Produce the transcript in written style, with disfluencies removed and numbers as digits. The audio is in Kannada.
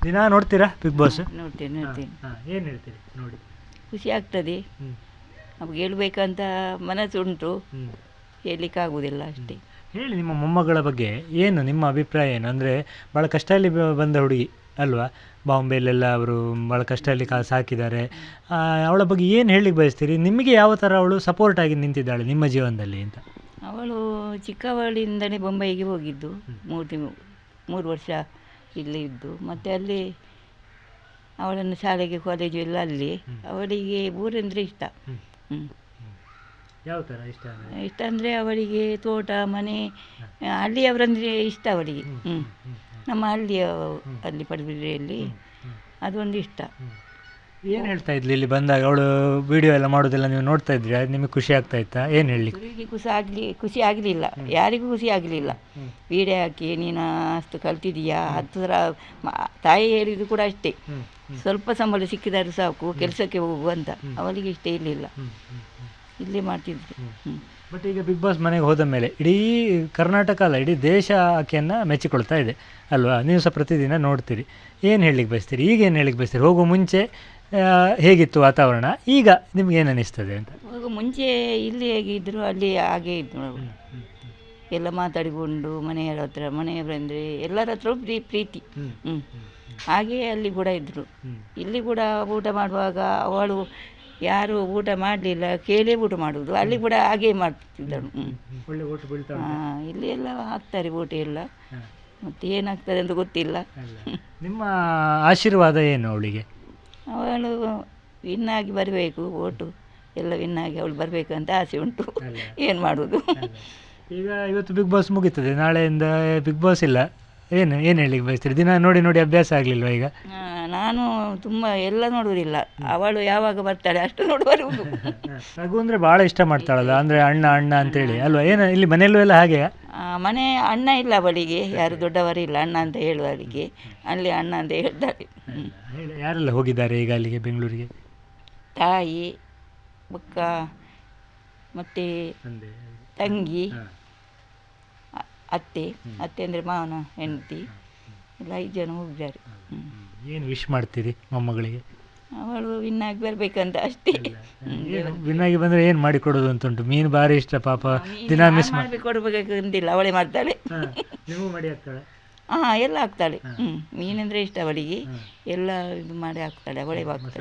ದಿನ ನೋಡ್ತೀರಾ ಬಿಗ್ ಬಾಸ್? ನೋಡ್ತೇನೆ ಏನು ಹೇಳ್ತೀರಿ ನೋಡಿ? ಖುಷಿ ಆಗ್ತದೆ. ನಮ್ಗೆ ಹೇಳ್ಬೇಕಂತ ಮನಸ್ಸುಂಟು, ಹೇಳಲಿಕ್ಕಾಗುವುದಿಲ್ಲ ಅಷ್ಟೇ. ಹೇಳಿ ನಿಮ್ಮ ಮೊಮ್ಮಗಳ ಬಗ್ಗೆ ಏನು ನಿಮ್ಮ ಅಭಿಪ್ರಾಯ ಏನು? ಅಂದರೆ ಭಾಳ ಕಷ್ಟದಲ್ಲಿ ಬಂದ ಹುಡುಗಿ ಅಲ್ವಾ, ಬಾಂಬೆಲೆಲ್ಲ ಅವರು ಭಾಳ ಕಷ್ಟದಲ್ಲಿ ಸಾಕಿದ್ದಾರೆ. ಅವಳ ಬಗ್ಗೆ ಏನು ಹೇಳಲಿಕ್ಕೆ ಬಯಸ್ತೀರಿ? ನಿಮಗೆ ಯಾವ ಥರ ಅವಳು ಸಪೋರ್ಟ್ ಆಗಿ ನಿಂತಿದ್ದಾಳೆ ನಿಮ್ಮ ಜೀವನದಲ್ಲಿ ಅಂತ? ಅವಳು ಚಿಕ್ಕವಳಿಂದಲೇ ಬೊಂಬೈಗೆ ಹೋಗಿದ್ದು, 3 ವರ್ಷ ಇಲ್ಲಿ ಇದ್ದು, ಮತ್ತು ಅಲ್ಲಿ ಅವಳನ್ನು ಶಾಲೆಗೆ ಕಾಲೇಜು ಎಲ್ಲ ಅಲ್ಲಿ. ಅವಳಿಗೆ ಊರೆಂದರೆ ಇಷ್ಟ. ಯಾವ ಥರ ಇಷ್ಟ ಅಂದರೆ ಅವಳಿಗೆ ತೋಟ ಮನೆ ಹಳ್ಳಿಯವರಂದರೆ ಇಷ್ಟ ಅವಳಿಗೆ. ನಮ್ಮ ಅಲ್ಲಿ ಪಡುಬಿದ್ರೆಯಲ್ಲಿ ಅದೊಂದು ಇಷ್ಟ. ಏನು ಹೇಳ್ತಾ ಇದ್ಲಿ ಇಲ್ಲಿ ಬಂದಾಗ? ಅವಳು ವಿಡಿಯೋ ಎಲ್ಲ ಮಾಡೋದೆಲ್ಲ ನೀವು ನೋಡ್ತಾ ಇದ್ರಿ, ಅದು ನಿಮಗೆ ಖುಷಿ ಆಗ್ತಾ ಇತ್ತಾ? ಏನು ಹೇಳಲಿಕ್ಕೆ? ಖುಷಿ ಆಗಲಿಲ್ಲ, ಯಾರಿಗೂ ಖುಷಿ ಆಗಲಿಲ್ಲ. ವಿಡಿಯೋ ಹಾಕಿ ನೀನು ಅಷ್ಟು ಕಲ್ತಿದೀಯಾ, 10 ಥರ ತಾಯಿ ಹೇಳಿದ್ದು ಕೂಡ ಅಷ್ಟೇ, ಸ್ವಲ್ಪ ಸಂಬಳ ಸಿಕ್ಕಿದರೂ ಸಾಕು ಕೆಲಸಕ್ಕೆ ಹೋಗು ಅಂತ. ಅವಳಿಗೆ ಇಷ್ಟ ಇರಲಿಲ್ಲ, ಇಲ್ಲೇ ಮಾಡ್ತಿದ್ರು. ಬಟ್ ಈಗ ಬಿಗ್ ಬಾಸ್ ಮನೆಗೆ ಹೋದ ಮೇಲೆ ಇಡೀ ಕರ್ನಾಟಕ ಅಲ್ಲ, ಇಡೀ ದೇಶ ಆಕೆಯನ್ನು ಮೆಚ್ಚಿಕೊಳ್ತಾ ಇದೆ ಅಲ್ವಾ? ನೀವು ಸಹ ಪ್ರತಿದಿನ ನೋಡ್ತೀರಿ. ಏನು ಹೇಳಲಿಕ್ಕೆ ಬಯಸ್ತೀರಿ? ಈಗ ಏನು ಹೇಳಲಿಕ್ಕೆ ಬಯಸ್ತೀರಿ? ಹೋಗೋ ಮುಂಚೆ ಹೇಗಿತ್ತು ವಾತಾವರಣ, ಈಗ ನಿಮ್ಗೆ ಏನು ಅನ್ನಿಸ್ತದೆ ಅಂತ? ಹೋಗೋ ಮುಂಚೆ ಇಲ್ಲಿ ಹೇಗಿದ್ರು ಅಲ್ಲಿ ಹಾಗೆ ಇದ್ರು. ಎಲ್ಲ ಮಾತಾಡಿಕೊಂಡು ಮನೆಯವರ ಹತ್ರ, ಮನೆಯವರಂದರೆ ಎಲ್ಲರ ಹತ್ರ ಪ್ರೀತಿ. ಹಾಗೆ ಅಲ್ಲಿ ಕೂಡ ಇದ್ದರು. ಇಲ್ಲಿ ಕೂಡ ಊಟ ಮಾಡುವಾಗ ಅವಳು ಯಾರು ಊಟ ಮಾಡಲಿಲ್ಲ ಕೇಳೇ ಊಟ ಮಾಡುವುದು, ಅಲ್ಲಿ ಕೂಡ ಹಾಗೆ ಮಾಡ್ತಿದ್ದಳು. ಇಲ್ಲಿ ಎಲ್ಲ ಹಾಕ್ತಾರೆ ಊಟ ಎಲ್ಲ, ಮತ್ತೆ ಏನಾಗ್ತದೆ ಅಂತ ಗೊತ್ತಿಲ್ಲ. ನಿಮ್ಮ ಆಶೀರ್ವಾದ ಏನು ಅವಳಿಗೆ? ಅವಳು ವಿನ್ನಾಗಿ ಬರಬೇಕು, ಓಟು ಎಲ್ಲ ವಿನ್ನಾಗಿ ಅವಳು ಬರಬೇಕಂತ ಆಸೆ ಉಂಟು. ಏನು ಮಾಡೋದು? ಈಗ ಇವತ್ತು ಬಿಗ್ ಬಾಸ್ ಮುಗೀತದೆ, ನಾಳೆಯಿಂದ ಬಿಗ್ ಬಾಸ್ ಇಲ್ಲ. ಏನು ಹೇಳಲಿಕ್ಕೆ ಬಯಸ್ತೀರಿ? ದಿನ ನೋಡಿ ನೋಡಿ ಅಭ್ಯಾಸ ಆಗಲಿಲ್ವ ಈಗ? ನಾನು ತುಂಬ ಎಲ್ಲ ನೋಡುವುದಿಲ್ಲ, ಅವಳು ಯಾವಾಗ ಬರ್ತಾಳೆ ಅಷ್ಟು ನೋಡುವುದು. ರಘು ಅಂದರೆ ಭಾಳ ಇಷ್ಟ ಮಾಡ್ತಾಳಲ್ಲ, ಅಂದರೆ ಅಣ್ಣ ಅಣ್ಣ ಅಂತೇಳಿ ಅಲ್ವಾ? ಏನು ಇಲ್ಲಿ ಮನೆಯಲ್ಲೂ ಎಲ್ಲ ಹಾಗೆ? ಮನೆ ಅಣ್ಣ ಇಲ್ಲ ಅವಳಿಗೆ, ಯಾರು ದೊಡ್ಡವರಿಲ್ಲ ಅಣ್ಣ ಅಂತ ಹೇಳುವವರಿಗೆ, ಅಲ್ಲಿ ಅಣ್ಣ ಅಂತ ಹೇಳ್ತಾಳೆ. ಯಾರೆಲ್ಲ ಹೋಗಿದ್ದಾರೆ ಈಗ ಅಲ್ಲಿಗೆ ಬೆಂಗಳೂರಿಗೆ? ತಾಯಿ, ಬುಕ್ಕ, ಮತ್ತು ತಂಗಿ, ಅತ್ತೆ ಅಂದರೆ ಮಾವನ ಹೆಂಡತಿ, ಎಲ್ಲ 5 ಜನ ಹೋಗಿದ್ದಾರೆ. ಏನು ವಿಶ್ ಮಾಡ್ತೀರಿ ಮೊಮ್ಮಗಳಿಗೆ? ಅವಳು ವಿನ್ನಾಗಿ ಬರಬೇಕಂತ ಅಷ್ಟೇ. ವಿನ್ನಾಗಿ ಬಂದರೆ ಏನು ಮಾಡಿ ಕೊಡೋದು ಅಂತ ಉಂಟು? ಮೀನು ಭಾರಿ ಇಷ್ಟ ಪಾಪ, ದಿನ ಮಿಸ್ ಮಾಡಿ ಕೊಡಬೇಕಂತಿಲ್ಲ, ಅವಳೇ ಮಾಡ್ತಾಳೆ. ನೀವು ಮಾಡಿ ಹಾಕ್ತಾಳೆ? ಎಲ್ಲ ಹಾಕ್ತಾಳೆ. ಮೀನೆಂದರೆ ಇಷ್ಟ ಅವಳಿಗೆ, ಎಲ್ಲ ಇದು ಮಾಡಿ ಹಾಕ್ತಾಳೆ, ಅವಳೇ ಹಾಕ್ತಾಳೆ.